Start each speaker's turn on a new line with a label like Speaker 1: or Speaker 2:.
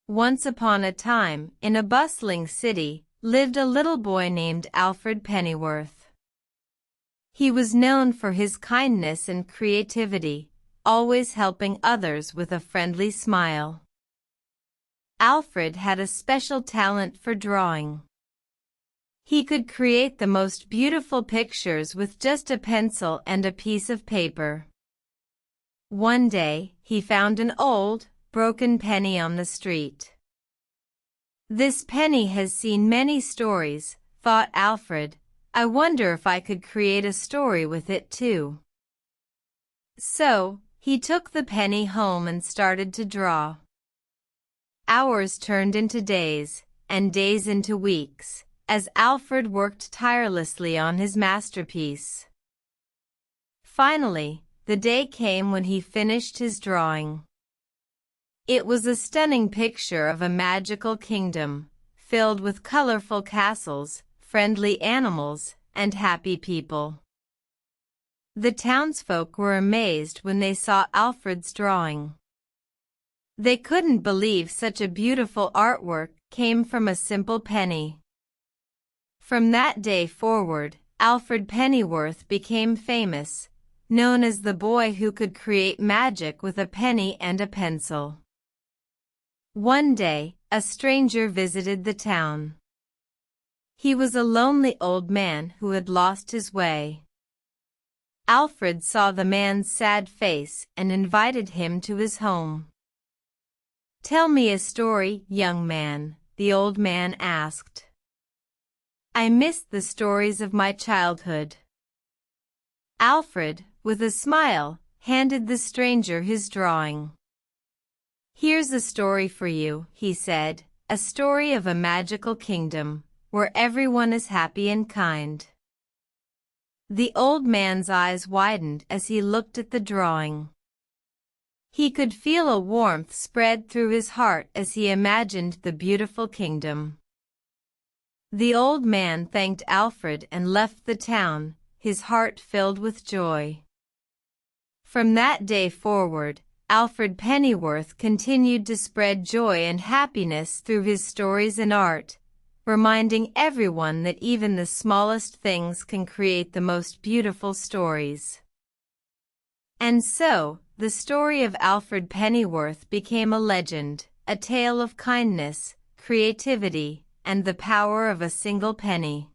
Speaker 1: Once upon a time, in a bustling city, lived a little boy named Alfred Pennyworth. He was known for his kindness and creativity, always helping others with a friendly smile. Alfred had a special talent for drawing. He could create the most beautiful pictures with just a pencil and a piece of paper. One day, he found an old, broken penny on the street. "This penny has seen many stories," thought Alfred. "I wonder if I could create a story with it too." So, he took the penny home and started to draw. Hours turned into days, and days into weeks, as Alfred worked tirelessly on his masterpiece. Finally, the day came when he finished his drawing. It was a stunning picture of a magical kingdom, filled with colorful castles, friendly animals, and happy people. The townsfolk were amazed when they saw Alfred's drawing. They couldn't believe such a beautiful artwork came from a simple penny. From that day forward, Alfred Pennyworth became famous, known as the boy who could create magic with a penny and a pencil. One day, a stranger visited the town. He was a lonely old man who had lost his way. Alfred saw the man's sad face and invited him to his home. "Tell me a story, young man," the old man asked. "I miss the stories of my childhood." Alfred, with a smile, handed the stranger his drawing. "Here's a story for you," he said, "a story of a magical kingdom, where everyone is happy and kind." The old man's eyes widened as he looked at the drawing. He could feel a warmth spread through his heart as he imagined the beautiful kingdom. The old man thanked Alfred and left the town, his heart filled with joy. From that day forward, Alfred Pennyworth continued to spread joy and happiness through his stories and art, reminding everyone that even the smallest things can create the most beautiful stories. And so, the story of Alfred Pennyworth became a legend, a tale of kindness, creativity, and the power of a single penny.